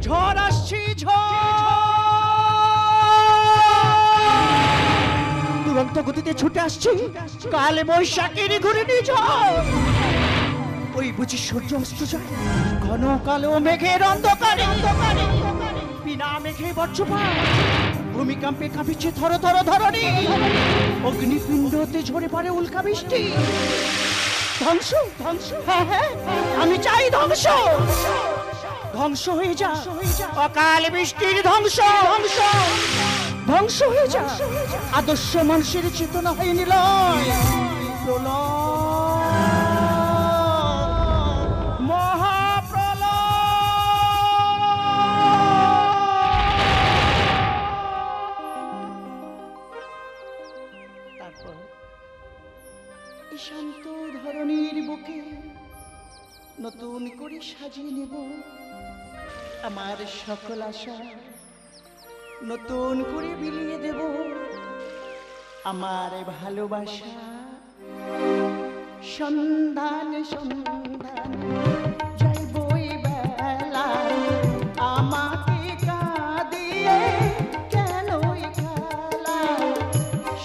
ঝড় আসছে, ঝড় দুরন্ত গতিতে ছুটে আসছে, কালে বৈশাখের ঘূর্ণি ঝড়। ওই বুঝি সূর্য অস্ত যায় ঘন কালো মেঘের অন্ধকারে, বিনা মেঘে বজ্রপাত, ভূমিকম্পে কাঁপিছে থর থর ধরণী, অগ্নিপিণ্ড হতে ঝরে পড়ে উল্কা বৃষ্টি। ধ্বংস, ধ্বংস, হ্যাঁ হ্যাঁ, আমি চাই ধ্বংস, ধ্বংস হয়ে যা অকাল বৃষ্টির ধ্বংস, ধ্বংস ধ্বংস হয়ে যা আদর্শ মানুষের চেতনা হয়ে নিলয়, প্রলয়, শান্ত ধরণীর বুকে নতুন করে সাজিয়ে নেব আমার সকল আশা, নতুন করে বিলিয়ে দেব আমার ভালোবাসা। সন্ধান সন্ধান যাইব এই বেলা, আমাকে কাঁদিয়ে কেন খেলা।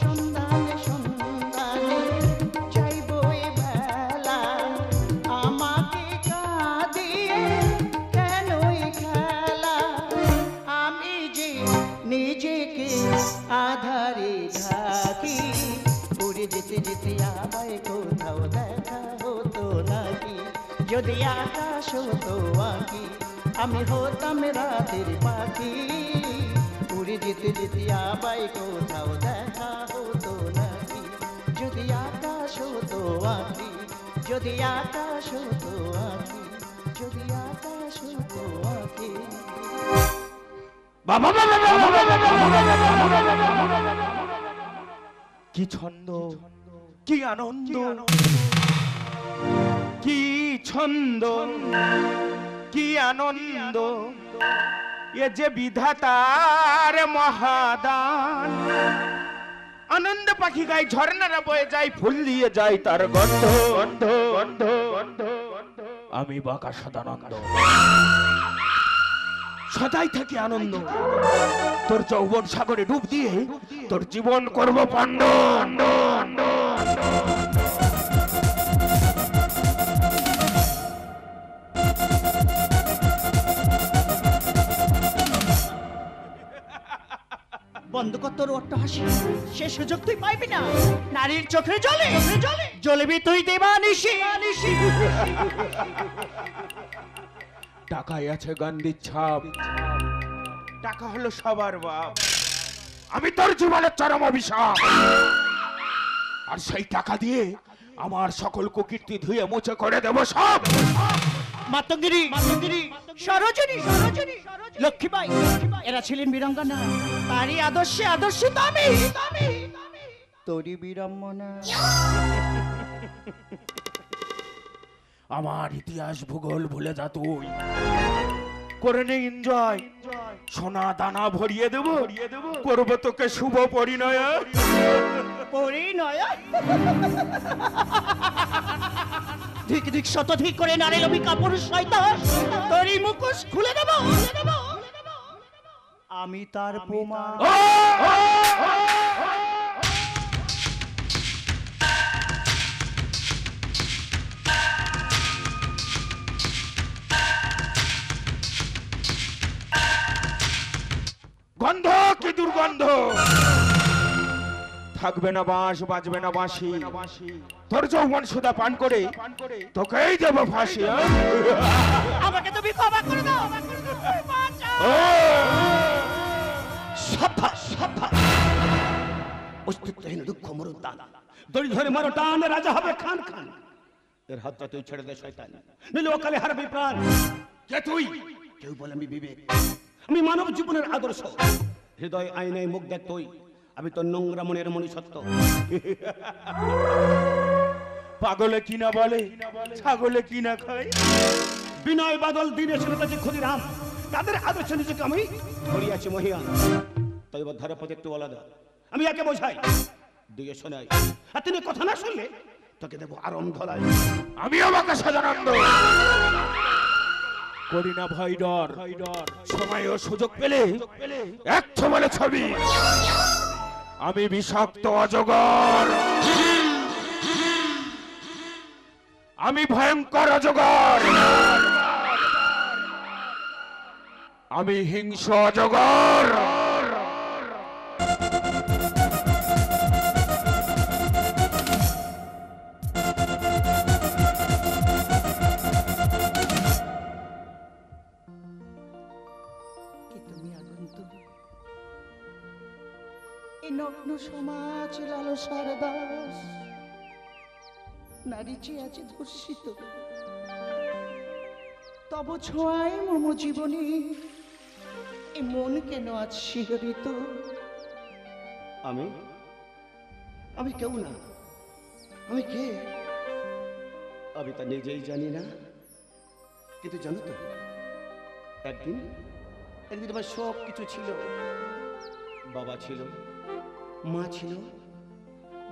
সন্ধান সন্ধান যাইব এই বেলা, আমাকে কাঁদিয়ে কেন খেলা। আমি যে নিজেকে আধারে ঢাকি, উড়ে যেতে যেতে আমায় কোথাও দেখা হতো নাকি। যদি আকাশ হতো আঁকি, আমি হতাম রাতের পাখি, উড়ে যেতে যেতে আমায় কোথাও দেখা হতো নাকি। যদি আকাশ হতো আঁকি, যদি আকাশ হতো আঁকি, যদি আকাশ হতো আঁকি। কি ছন্দ, কি আনন্দ, কি ছন্দ, কি আনন্দ, এ যে বিধাতার মহাদান। আনন্দ পাখি গায়, ঝর্ণারা বয়ে যায়, ফুল দিয়ে যায় তার গন্ধ, গন্ধ, গন্ধ, গন্ধ। আমি বাঁকা সদানন্দ, সদাই থাকি আনন্দ। তোর যৌবন সাগরে ডুব দিয়ে তোর জীবন করব পাণ্ড। বন্ধ কর তোর অট্টহাসি, সে সুযোগ তুই পাইবি না। নারীর চোখে জলে জলে জ্বলবি তুই দেবানিশি। টাকায় আছে গান্ধীর ছাপ, টাকা হলো সবার বাপ। আমি তোর জীবনের চরম অভিশাপ, আর সেই টাকা দিয়ে আমার সকল কুকীর্তি ধুয়ে মুছে করে দেব সব। মাতঙ্গিরি, সরোজিনী, লক্ষ্মীবাই, এরা ছিলেন বীরাঙ্গনা, তারই আদর্শে আদর্শিত আমি, তোরই বিড়ম্বনা। আমার ইতিহাস ভূগোল ভুলে যা তুই, করে নে এনজয়। সোনা দানা ভরিয়ে দেব, করবো তোকে শুভ পরিণয়। পরিণয় ধিক ধিক শতধিক করে নারী লোভী কাপুরুষ শয়তান, তোরই মুখোশ খুলে দেব আমি তার প্রমাণ। গন্ধ কি দুর্গন্ধ, থাকবে না বাঁশ, বাজবে না বাঁশি। তোর যৌবন সুধা পান করে তোকেই দেব ফাঁসি। আমাকে তুমি ক্ষমা করে দাও। সাবধান, সাবধান, অস্তিত্বহীন দুঃখ মরুন দান, দড়ি ধরে মারো টান, রাজা হবে খান খান। এর হাতটা তুই ছেড়ে দে শয়তান, নইলে অকালে হারাবি প্রাণ। কে তুই? কেউ বলে আমি বিবেক, আমি মানব জীবনের আদর্শ, হৃদয় আয়নায় মুখ দেখ তুই, আমি তো নোংরা মনের মনুষ্যত্ব। পাগলে কিনা বলে, ছাগলে কিনা খায়। বিনয় বাদল দিনে সেনাপতি ক্ষুদিরাম, তাদের আদর্শ নিজেকে আমি ধরিয়াছি মহিয়ান। তাই এবার ধারে পথে একটু আলাদা, আমি একে বোঝাই, দুইয়ে শোনাই, আর তিনি কথা না শুনলে তোকে দেবো আরম ধলাই। আমি আমাকে সদানন্দ, করি না ভয় ডর, সময় ও সুযোগ পেলে এক ছবলে ছবি। আমি বিষাক্ত অজগর, আমি ভয়ঙ্কর অজগর, আমি হিংস্র অজগর। নগ্ন সমাজ লালসার দাস, নারী যে আছে ধর্ষিত, তব ছোঁয়ায় মম জীবনে এ মন কেন আজ শিহরিত? আমি কেউ না, আমি কে আমি তা নিজেই জানি না। কিন্তু জানো তো, একদিন আমার সব কিছু ছিল। বাবা ছিল, মা ছিল,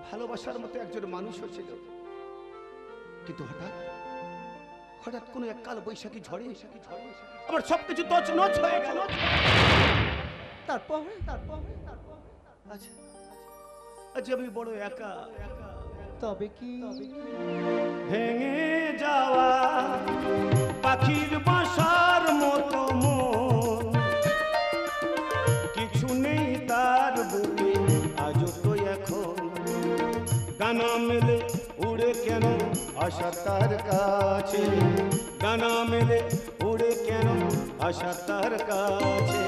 ভালোবাসার মতো একজন মানুষও ছিল। কিন্তু হঠাৎ কোনো এক কাল বৈশাখী ঝড়ে আমার সবকিছু তছনছ হয়ে গেল। তারপর আজ আমি বড় একা। তবে কি ভেঙে যাওয়া পাখির বাসার মতো মন, কিছু নেই তার বুকে আজও তো এখন। ডানা মেলে উড়ে কেন আশা তার কাছে, ডানা মেলে উড়ে কেন আশা তার কাছে।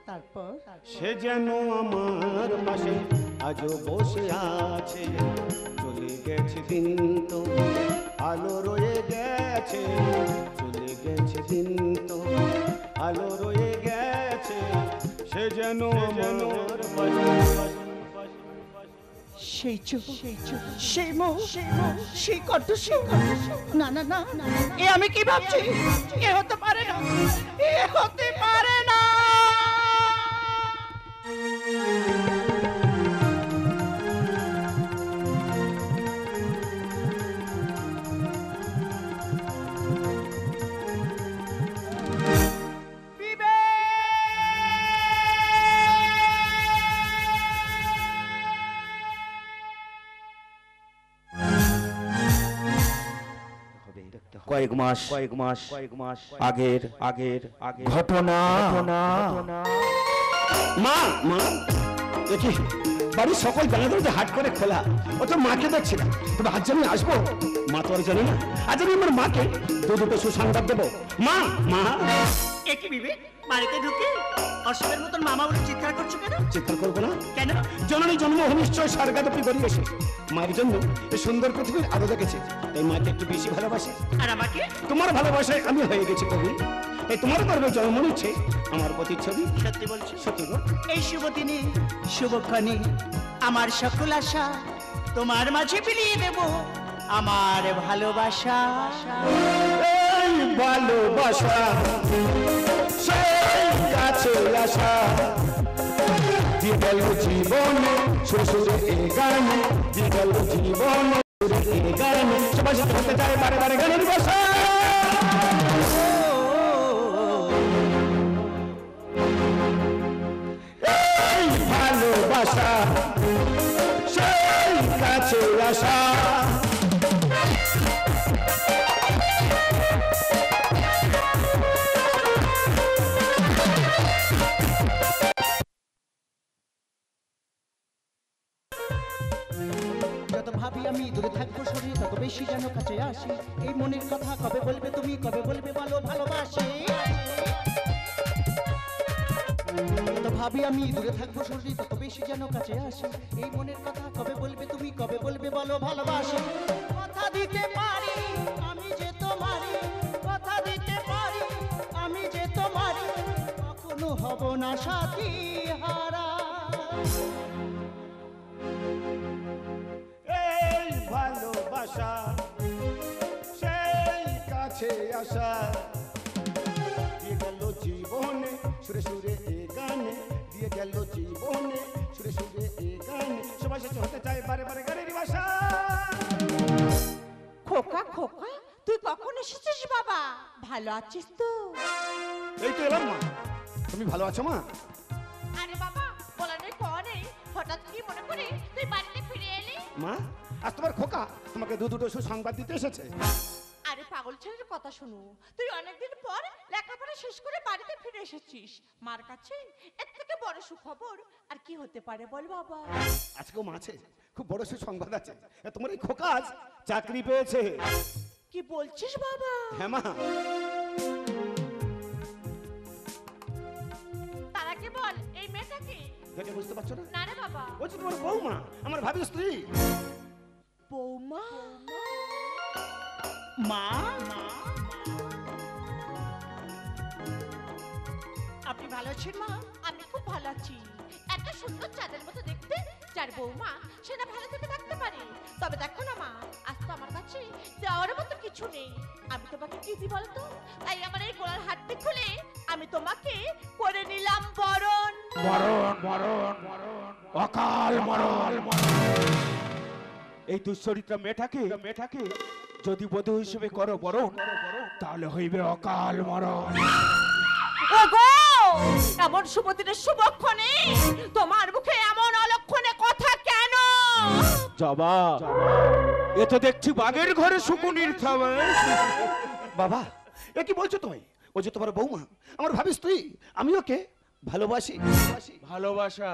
তারপর সে যেন আমার পাশে আজও বসে আছে। চলে গেছে দিন তো আলো রয়ে গেছে, চলে গেছে দিন তো আলো রয়ে গেছে। সে যেন আমার পাশে। সেই চোখ, সেই মুখ, সেই কণ্ঠ, না না না, এ আমি কি ভাবছি? এ হতে পারে না, এ হতে পারে না। কয়েক মাস আগের ঘটনা। মা দেখি বাড়ির সকল জানালা হাট করে খোলা, ও তো মাকে দেখছিলাম। তবে আজ আমি আসবো, মা তো আর জানি না। আজ আমি আমার মাকে দুটো সুসংবাদ দেবো। মা একই বিবেক বাড়িতে ঢুকে অসমের মতন মামা বলে চিৎকার করছো কেন? চিৎকার করবো না কেন? জননী জন্ম নিশ্চয় স্বর্গাদপি বেরিয়েছে। মায়ের জন্য এই সুন্দর পৃথিবীর আলো দেখেছে, তাই মাকে একটু বেশি ভালোবাসে। আর আমাকে? তোমার ভালোবাসায় আমি হয়ে গেছি কবি। এই তোমার গর্বে জন্ম নিচ্ছে আমার প্রতিচ্ছবি। সত্যি বলছি? সত্যি গো। এই শুভ দিনে শুভক্ষণে আমার সকল আশা তোমার মাঝে বিলিয়ে দেব আমার ভালোবাসা। এই ভালোবাসা সেই কাছে আসা, দিয়ে গেল জীবনে শ্বশুরে এ গানে, দিয়ে গেল জীবনে এ গানে। সবাই সাথে হতে চায় বারে বারে গানের ভাষা। এই ভালোবাসা সেই কাছে আসা। যত ভাবি আমি দূরে থাকবো শরীর, তত বেশি যেন কাছে আসি। এই মনের কথা কবে বলবে তুমি, কবে বলবে বলো ভালোবাসি। যত ভাবি আমি দূরে থাকবো শরীর, তত বেশি যেন কাছে আসি। এই মনের কথা কবে বলবে তুমি, কবে বলবে বলো ভালোবাসি। কথা দিতে পারি আমি যে তোমারই, কথা দিতে পারি আমি যে তোমারই, কখনো হব না সাথী হারা। এই ভালোবাসা সেই কাছে আসা, দিয়ে গেল জীবনে সুরে সুরে এ গানে, দিয়ে গেল জীবনে সুরে সুরে এ গানে। সবাই সাথে হতে চায় বারে বারে গানের ভাষা। খোকা খোকা তুই কখন এসেছিস বাবা? ভালো আছিস তো? এই তো এলাম মা। তুমি ভালো আছো মা? আরে বাবা, বলা নেই কওয়া নেই, হঠাৎ কি মনে করে তুই বাড়িতে ফিরে এলি? মা, আজ তোমার খোকা তোমাকে দুটো সুসংবাদ দিতে এসেছে। আরে পাগল ছেলের কথা শুনো, তুই অনেকদিন পর লেখাপড়া শেষ করে বাড়িতে ফিরে এসেছিস। মার কাছে এর থেকে বড় সুখবর আর কি হতে পারে বল বাবা? আজকেও মা আছে, খুব বড় সুসংবাদ আছে। তোমার এই খোকা আজ চাকরি পেয়েছে। কি বলছিস বাবা? হ্যাঁ মা। তার আগে বল এই মেয়েটাকে। দেখে বুঝতে পারছো না? না রে বাবা। ও যে তোমার বৌমা, আমার ভাবি স্ত্রী। বৌমা? মা, আপনি ভালো আছেন মা? আমি খুব ভালো আছি। এত সুন্দর চাঁদের মতো দেখতে যার বৌমা, সে না ভালো থেকে থাকতে পারে? তবে দেখো না মা, আজ তো আমার কাছে দেওয়ার মতো কিছু নেই। আমি তোমাকে কি দিই বলতো? তাই আমার এই গোলার হাতটি খুলে আমি তোমাকে করে নিলাম বরণ। মরণ মরণ অকাল মরণ। এই দুশ্চরিত্রা মেয়েটাকে যদি বধূ হিসেবে করো বরণ, তাহলে হইবে অকাল মরণ। ওগো, এমন শুভ দিনের শুভক্ষণে তোমার মুখে এমন অলক্ষণে কথা কেন? জবা, এ তো দেখছি বাঘের ঘরে শকুনির খাবার। বাবা, এ কি বলছো তুমি? ও যে তোমার বৌমা, আমার ভাবি স্ত্রী। আমি ওকে ভালোবাসি। ভালোবাসা,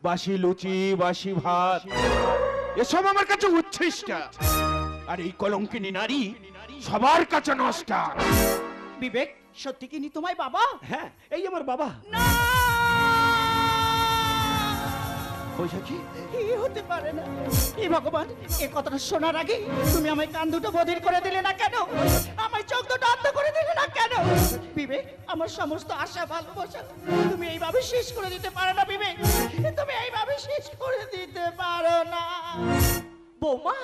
বাসি লুচি, বাসি ভাত, এসব আমার কাছে উচ্ছিষ্ট। আর এই কলঙ্কিনী নারী সবার কাছে নষ্ট। বিবেক, সত্যি কি নি তোমায় বাবা? হ্যাঁ, এই আমার বাবা। না, বৈশাখী, এই হতে পারে না। হে ভগবান, এই কথাটা শোনার আগে তুমি আমায় কান দুটো বধির করে দিলে না কেন? আমায় চোখ দুটো অন্ধ করে দিলে না কেন? বিবেক, আমার সমস্ত আশা ভালোবাসা তুমি এইভাবে শেষ করে দিতে পারো না বিবেক। তুমি এইভাবে শেষ করে দিতে পারো না। বৌমা,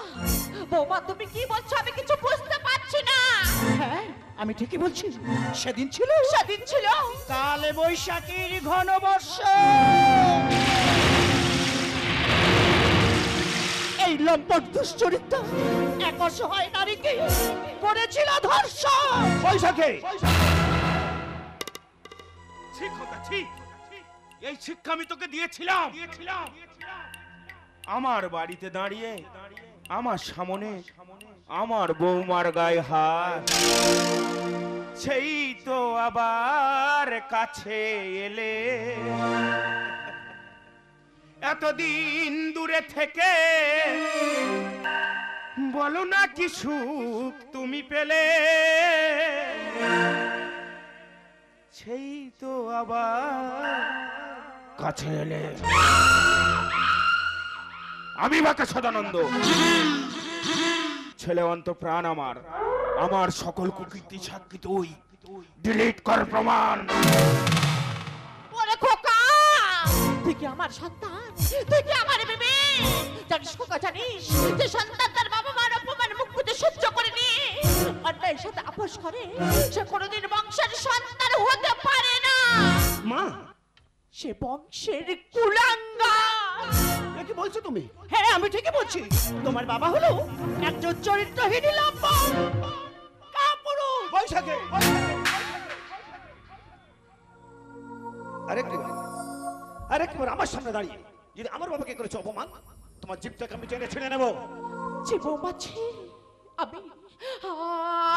বৌমা তুমি কি বলছো? আমি কিছু বুঝতে পারছি না। হ্যাঁ, আমি ঠিকই বলছি। সেদিন ছিল কালে বৈশাখীর ঘন বর্ষা। এই লম্পট দুশ্চরিত্র এক অসহায় নারীকে করেছিল ধর্ষণ। বৈশাখী, ঠিক কথা, ঠিক। এই শিক্ষা আমি তোকে দিয়েছিলাম। আমার বাড়িতে দাঁড়িয়ে আমার সামনে আমার বৌমার গায়ে হাত, সেই তো আবার কাছে এলে। এতদিন দূরে থেকে বলো না কি সুখ তুমি পেলে, সেই তো আবার কাছে এলে। আমি বাকে সদানন্দ, ছেলে অন্ত প্রাণ আমার সকল কুকীর্তি সাক্ষী তুই। ডিলিট কর প্রমাণ। ওরে খোকা, তুই কি আমার সন্তান? তুই কি আমার বেবি? জানিস খোকা, জানিস যে সন্তান তার বাবা মার অপমান মুখ বুজে সহ্য করে নিয়ে অন্যায়ের সাথে আপোষ করে, সে কোনোদিন বংশের সন্তান হতে পারে না। মা, সে বংশের কুলাঙ্গার। এ কি বলছো তুমি? হ্যাঁ, আমি ঠিকই বলছি। তোমার বাবা হলো একজন চরিত্রহীন লম্পট কাপুরুষ। বৈশাখী, আরেকবার আমার সামনে দাঁড়িয়ে যদি আমার বাবাকে করেছো অপমান, তোমার জিভটাকে আমি টেনে ছিঁড়ে নেবো। যে বৌমাছি,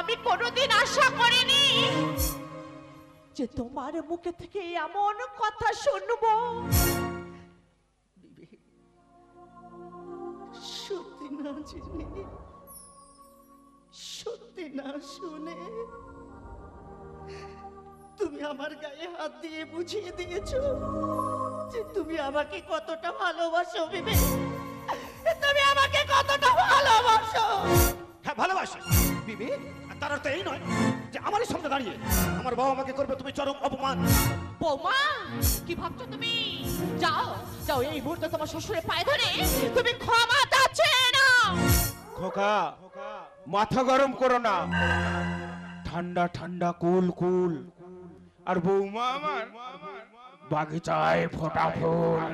আমি কোনোদিন আশা করিনি যে তোমার মুখে থেকে এমন কথা শুনবো। সত্যি না জেনে, সত্যি না শুনে তুমি আমার গায়ে হাত দিয়ে বুঝিয়ে দিয়েছো যে তুমি আমাকে কতটা ভালোবাসো বিবেক। তুমি আমাকে কতটা ভালোবাসো। হ্যাঁ, ভালোবাসি বিবেক, আর তার অর্থ এই নয় যে আমারই সামনে দাঁড়িয়ে আমার বাবা মাকে করবে তুমি চরম অপমান। বৌমা, কি ভাবছো তুমি? যাও যাও, এই মুহূর্তে তোমার শ্বশুরের পায়ে ধরে তুমি ক্ষমা চাচ্ছে না। খোকা, মাথা গরম করো না, ঠান্ডা ঠান্ডা কুল কুল। আর বৌমা আমার বাগিচায় ফোটা ফুল।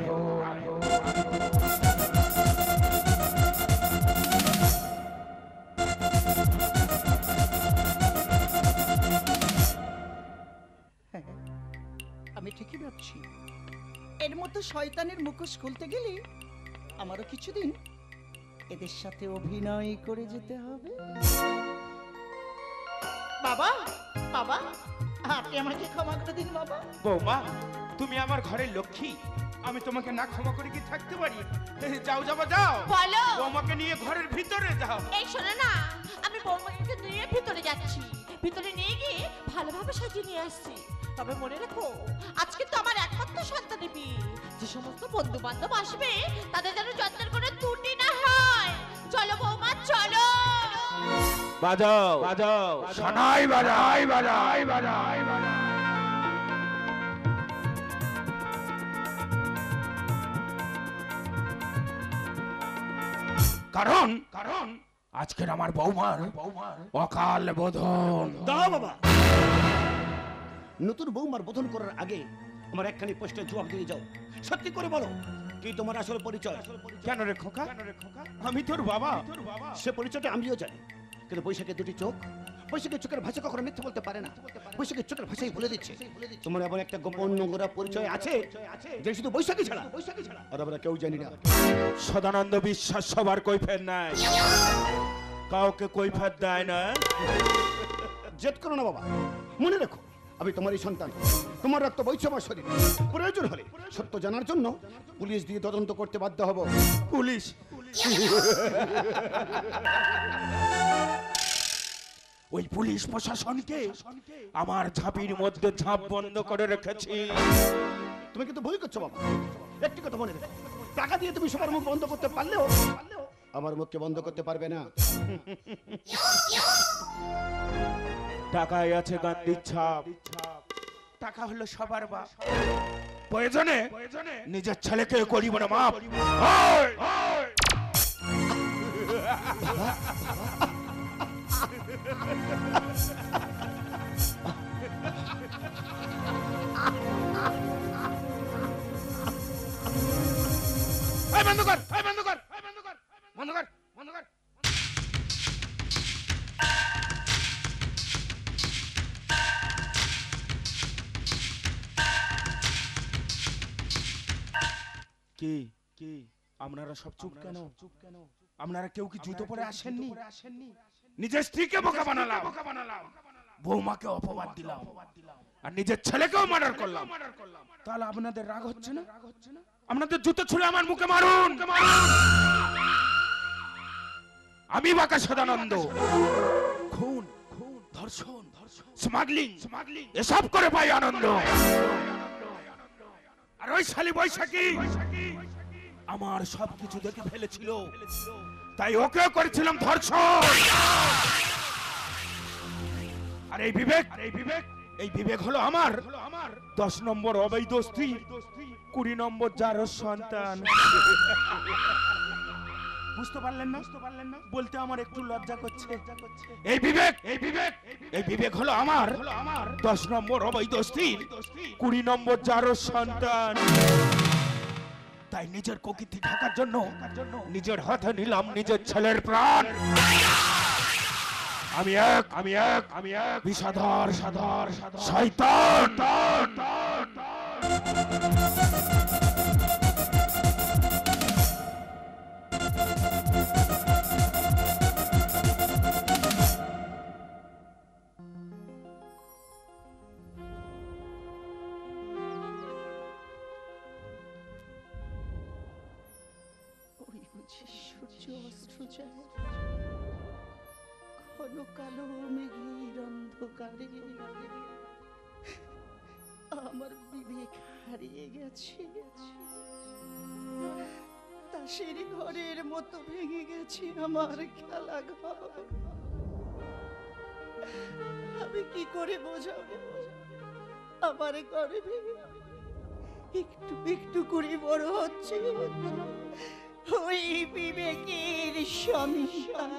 আমি ঠিকই ভাবছি এর মতো শয়তানের মুখোশ খুলতে গেলে আমারও কিছুদিন এদের সাথে অভিনয় করে যেতে হবে। বাবা বাবা, আপনি আমাকে ক্ষমা করে দিন বাবা। বৌমা, তুমি আমার ঘরের লক্ষ্মী, আমি তোমাকে না ক্ষমা করে কি থাকতে পারি? যাও যাবো, যাও বলো। বৌমাকে নিয়ে ঘরের ভিতরে যাও। এই শোনো না, আমি বৌমাকে নিয়ে ভিতরে যাচ্ছি, ভিতরে নিয়ে গিয়ে ভালোভাবে সাজিয়ে নিয়ে আসছি। তবে মনে রেখো, আজকে তো আমার একমাত্র সন্তানের বিয়ে, যে সমস্ত বন্ধু বান্ধব আসবে তাদের যেন যত্নের কোনো ত্রুটি না হয়। চলো বৌমা, চলো। বাজাও বাজাও, শোনাই বাজাই বাজাই বাজাই বাজাই। কারণ কারণ আজকের আমার বৌমার অকাল বোধন। দাও বাবা, নতুন বৌমার বোধন করার আগে আমার একখানি প্রশ্নের জবাব দিয়ে যাও। সত্যি করে বলো, কি তোমার আসল পরিচয়? কেন রে খোকা? আমি তোর বাবা। সে পরিচয়টা আমিও জানি, কিন্তু বৈশাখের দুটি চোখ, বৈশাখের চোখের ভাষা কখনো মিথ্যে বলতে পারে না। বৈশাখের চোখের ভাষাই বলে দিচ্ছে তোমার এমন একটা গোপন নোংরা পরিচয় আছে যে শুধু বৈশাখী ছাড়া আর আমরা কেউ জানি না। সদানন্দ বিশ্বাস সবার কৈফিয়ত নাই, কাউকে কৈফিয়ত দেয় না। জেদ করো না বাবা, মনে রেখো আমি তোমারই সন্তান, তোমার রক্ত বইছে আমার শরীরে। প্রয়োজন হলে সত্য জানার জন্য পুলিশ দিয়ে তদন্ত করতে বাধ্য হব। পুলিশ? ওই পুলিশ প্রশাসনকে আমার ঝাঁপির মধ্যে ঝাঁপ বন্ধ করে রেখেছি। তুমি কিন্তু ভুল করছো বাবা। একটি কথা মনে রেখো, টাকা দিয়ে তুমি সবার মুখ বন্ধ করতে পারলেও আমার মুখকে বন্ধ করতে পারবে না। টাকায় আছে গান্ধীর ছাপ। টাকা হলো সবার বাপ। প্রয়োজনে নিজের ছেলেকে করিব না মাপ। ওই! বন্ধ কর, বন্ধ কর, বন্ধ কর, বন্ধ কর, বন্ধ কর। কি কি আপনারা সব চুপ কেন? আপনারা কেউ কি জুতো পরে আসেননি? নিজের স্ত্রীকে বোকা বানালাম, বৌমাকে অপবাদ দিলাম, আর নিজের ছেলেকেও মার্ডার করলাম। তাহলে আপনাদের রাগ হচ্ছে না? আপনাদের জুতো ছুঁড়ে আমার মুখে মারুন। আমি বাঁকা সদানন্দ খুন, ধর্ষণ, স্মাগলিং এসব করে পাই আনন্দ। আর ওই শালী বৈশাখী আমার সবকিছু দেখে ফেলেছিল, তাই ওকে করেছিলাম ধর্ষণ। আর এই বিবেক হলো আমার 10 নম্বর অবৈধ স্ত্রী, 20 নম্বর যার সন্তান। বুঝতে পারলেন না? বলতে আমার একটু লজ্জা করছে। এই বিবেক হলো আমার 10 নম্বর অবৈধ স্ত্রী, 20 নম্বর যার সন্তান। তাই নিজের প্রকৃতি ঢাকার জন্য নিজের হাতে নিলাম নিজের ছেলের প্রাণ। আমি এক বিষাধর শয়তান। ওই বুঝি সূর্য অস্ত্র যায়, ঘন কালো মেঘের অন্ধকারে আমার বিবেক হারিয়ে গেছে। তাসের ঘরের মতো ভেঙে গেছে আমার খেলা ঘর। আমি কি করে বোঝাবো আমার ঘরে একটু একটু করে বড় হচ্ছে ওই বিবেকের সন্তান।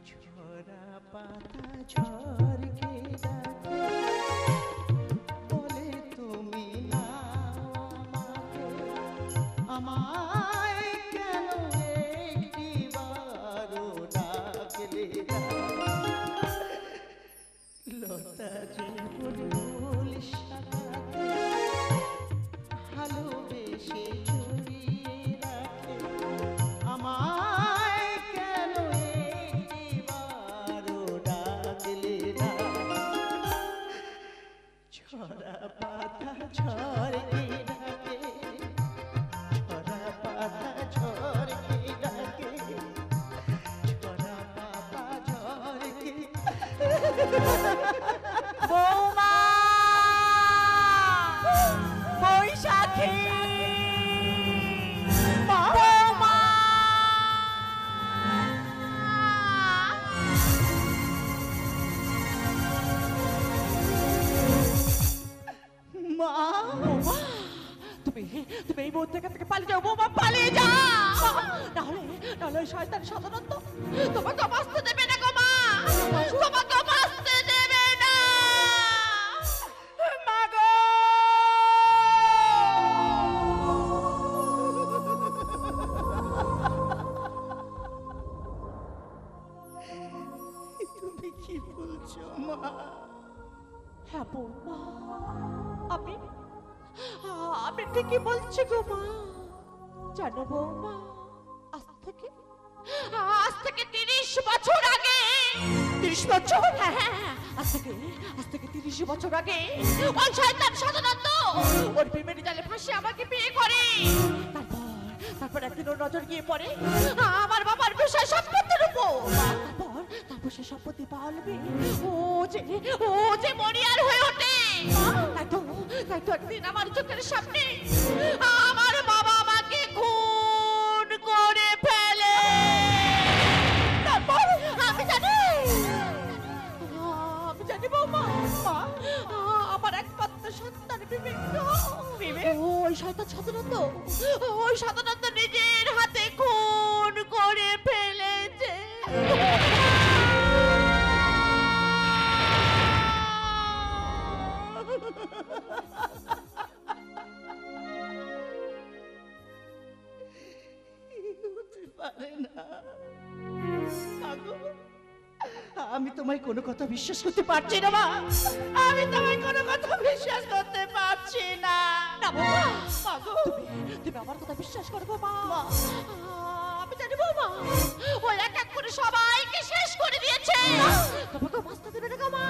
ঝরা পাতা ঝড় খেয়ে ডাকে, বলে তুমি না আমায় কেন একটিবারও ডাকলে না। লতা যে বৌমা বৈশাখী বৌমা মা তুমি তুমি এই মুহূর্তে এখান থেকে পালিয়ে যাও বৌমা, পালিয়ে যাও, নাহলে নাহলে ওই শয়তান সাধারণত তোমাকে বাঁচতে দেবে না গো মা, তোমাকে বাঁচতে দেবে না মা গো। তুমি কি বলছো মা? হ্যাঁ বৌমা, আমি আমি ঠিকই বলছি গো মা। জানো বৌমা, আজ থেকে 30 বছর আগে, 30 বছর? হ্যাঁ হ্যাঁ হ্যাঁ, আজ থেকে 30 বছর আগে ওই শয়তান সাধারণত ওর প্রেমের জালে ফাঁসে আমাকে বিয়ে করে। তারপর একদিন ওর নজর গিয়ে পড়ে আমার বাবার বিশাল সম্পত্তির উপর। তারপর সে সম্পত্তি পাওয়ালবে ও যে মরিয়ার হয়ে ওঠে। তাই তো একদিন আমার চোখের সামনে আমার বাবা আমাকে খুন করে ফেলে। তারপর আমি জানি বৌমা, আমার একমাত্র সন্তান বিবেক ওই সাধারণত নিজের হাতে খুন করে ফেলেছে। হতে পারে না। আগো, আমি তোমায় কোনো কথা বিশ্বাস করতে পারছি না মা, আমি তোমায় কোনো কথা বিশ্বাস করতে পারছি না। না বাবা, আগো তুমি আমার কথা বিশ্বাস করো মা। আমি জানি বৌমা ওই এক এক করে সবাইকে শেষ করে দিয়েছে। তোমাকে বাঁচতে দেবে না গো মা।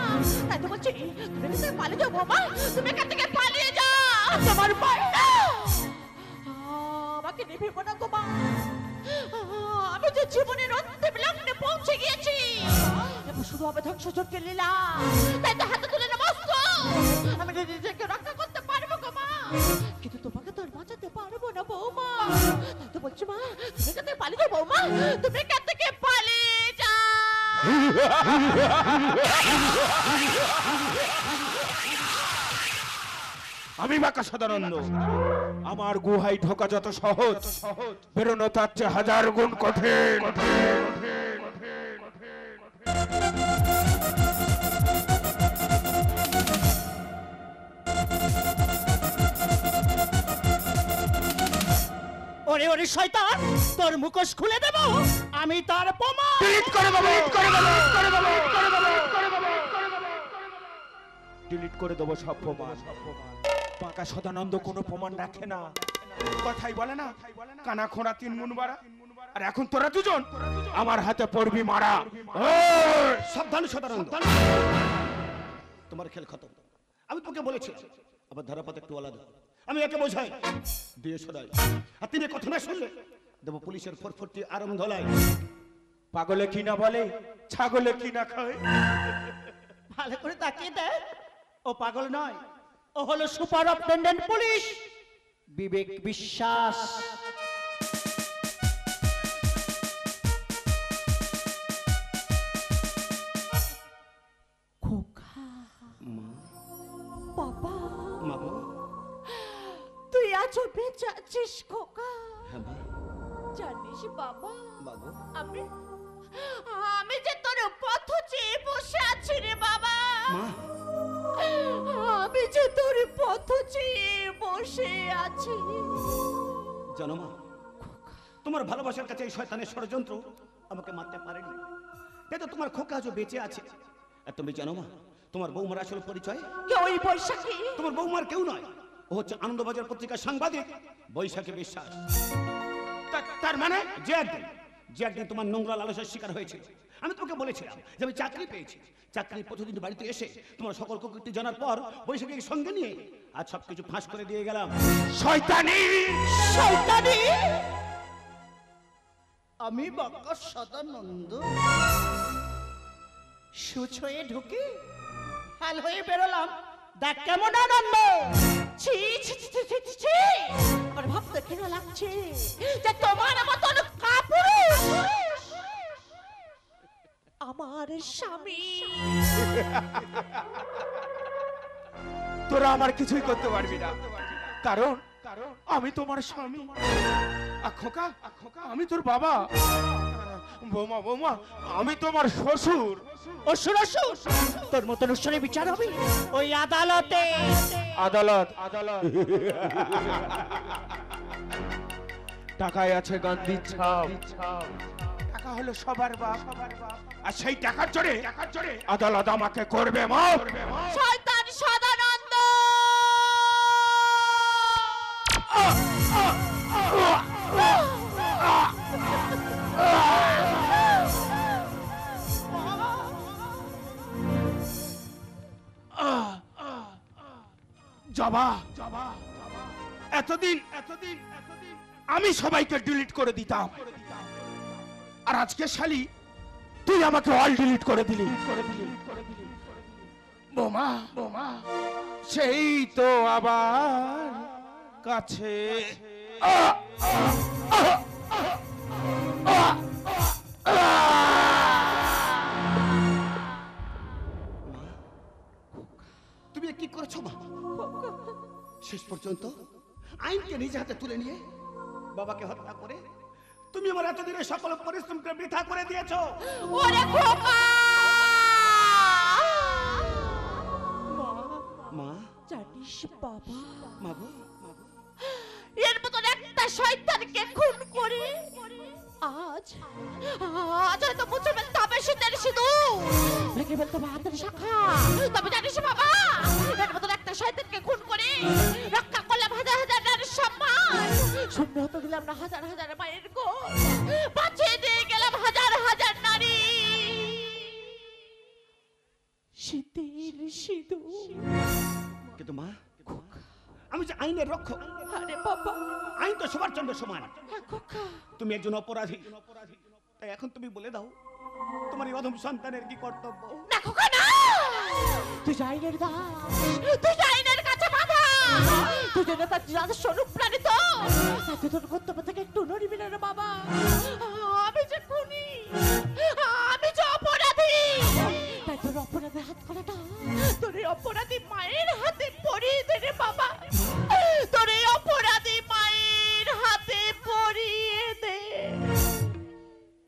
তাই তো বলছি তুমি এখান থেকে পালিয়ে যাও বৌমা, তুমি এখান থেকে পালিয়ে যাও। তোমার ভয় না, আমাকে নেবে না গো মা। আমি যে জীবনের অন্তিম লগ্নে পৌঁছে গিয়েছি, এবার শুধু হবে ধ্বংসযজ্ঞের লীলা। তাই তো হাতে তুলে নমস্ত, আমি নিজেকে রক্ষা করতে পারবো গো মা, কিন্তু তোমাকে তো আর বাঁচাতে পারবো না বৌমা। তাই তো বলছি মা, তুমি এখান থেকে পালিয়ে যাও বৌমা, তুমি এখান থেকে পালিয়ে যাও। আমি বাঁকা সদানন্দ, আমার গুহায় ঢোকা যত সহজ, বেরোনো তার চেয়ে 1000 গুণ কঠিন। ওরে ওরে শয়তান, তোর মুখোশ খুলে দেব আমি, তার প্রমাণ ডিলিট করে দেবো, ডিলিট করে দেবো সব প্রমাণ। বাঁকা সদানন্দ কোনো প্রমাণ রাখে না, কথাই বলে না কানা খোঁড়া 3 গুণ বাড়া। আর এখন তোরা দুজন আমার হাতে পড়বি মারা। সাবধান সদানন্দ, তোমার খেল খতম। আমি তোকে বলেছিলাম আবার ধারাপথ একটু আলাদা। আমি একে বোঝাই দিয়ে সদাই, আর তিনি কথা না শুনলে দেবো পুলিশের 440 আরম ধলাই। পাগলে কি না বলে, ছাগলে কি না খায়। ভালো করে তাকিয়ে দেখ, ও পাগল নয়, ও হলো সুপারিনটেনডেন্ট পুলিশ বিবেক বিশ্বাস। খোকা বাবা, মা গো, তুই আজও বেঁচে আছিস খোকা। হ্যাঁ মা, জানিস বাবা, মা গো, আমি যে তোর পথ চেয়ে বসে আছি রে বাবা। মা, আমি যে তোর পথ চেয়ে বসে আছি। জানো মা, তোমার ভালোবাসার কাছে এই শয়তানের ষড়যন্ত্র আমাকে মারতে পারেনি। তাই তো তোমার খোকা আজও বেঁচে আছে। আর তুমি জানো মা, তোমার বৌমার আসল পরিচয়? ওই বৈশাখী। তোমার বৌমার কেউ নয়, ও হচ্ছে আনন্দবাজার পত্রিকার সাংবাদিক বৈশাখী বিশ্বাস। তার মানে যে একদিন তোমার নোংরা লালসার শিকার হয়েছিল। আমি তোমাকে বলেছিলাম যে আমি চাকরি পেয়েছি। চাকরি প্রতিদিন বাড়িতে এসে তোমার সকল কুকীর্তি জানার পর বৈশাখীকে সঙ্গে নিয়ে আজ সবকিছু ফাঁস করে দিয়ে গেলাম। শয়তানি, শয়তানি! আমি বাঁকা সদানন্দ সুচ হয়ে ঢুকে হাল হয়ে বেরোলাম। দেখ কেমন আনন্দ। ছি ছি ছি ছি ছি ছি আমার ভাবতে ঘৃণা লাগছে যে তোমার মতন কাপুরুষ আমার স্বামী। তোরা আমার কিছুই করতে পারবি না, কারণ আমি তোমার স্বামী। খোকা, আমি তোর বাবা। বৌমা, বৌমা, আমি তোমার শ্বশুর। অসুর অসুর, তোর মতন অসুরের বিচার হবে ওই আদালতে। আদালত, আদালত। টাকায় আছে গান্ধীর ছাপ। টাকা হলো সবার বাপ, আর সেই টাকার জোরে আদালত আমাকে করবে মাফ। শয়তান সদানন্দ। জবা, এতদিন আমি সবাইকে ডিলিট করে দিতাম, আর আজকে শালি তুই আমাকে অল ডিলিট করে দিলি। বোমা, সেই তো আবার কাছে। তুমি কি করেছো মা? শেষ পর্যন্ত আইনকে নিজে হাতে তুলে নিয়ে বাবাকে হত্যা করে তুমি আমার এতদিনের সকল পরিশ্রমকে বৃথা করে দিয়েছো। ওরে খোকা! মা, জানিস বাবা, মা গো, এর মতন একটা শয়তানকে খুন করে আজ হয়তো মুছে ফেলতে হবে শীতের সিঁদুর, ভেঙে ফেলতে হবে হাতের শাখা। তবে জানিস বাবা, এর মতন একটা শয়তানকে খুন করে রক্ষা করলাম হাজার হাজার নারীর সম্মান, শূন্য হতে দিলাম না হাজার হাজার মায়ের গোল, বাঁচিয়ে দিয়ে গেলাম হাজার হাজার নারী। শীতের সিঁদুর। কিন্তু মা, আমি যে আইনের রক্ষক। আরে বাবা, আইন তো সবার জন্য সমান। খোকা, তুমি একজন অপরাধী, তাই এখন তুমি বলে দাও তোমার এই অধম সন্তানের কি কর্তব্য? না খোকা না, তুই আইনের দাস, তুই আইনের কাছে বাধা, তুই যেন তার যাদের স্বরূপ প্রাণিত, তুই তোর কর্তব্য থেকে একটু নড়বি না রে বাবা। আমি যে খুনি, আমি যে অপরাধী, তাই তোর অপরাধের হাত করাটা তোর এই অপরাধী মায়ের হাতে পরিয়ে দে রে বাবা, তোর এই অপরাধী মায়ের হাতে পরিয়ে দে।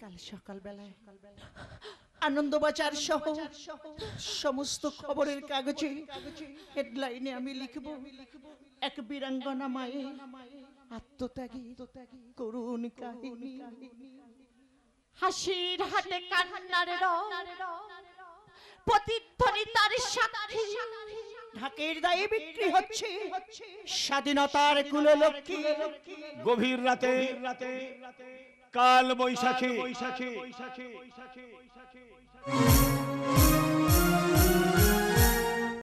কাল সকালবেলায় আনন্দবাজার সহ সমস্ত খবরের কাগজে হেডলাইনে আমি লিখব, এক বীরাঙ্গনা মায়ের আত্মত্যাগী করুণ কাহিনী। হাসির হাতে কান্নার রং, প্রতিধ্বনি তার সাক্ষী, ঢাকের দায়ে বিক্রি হচ্ছে স্বাধীনতার কুললক্ষ্মী। গভীর রাতে কাল বৈশাখী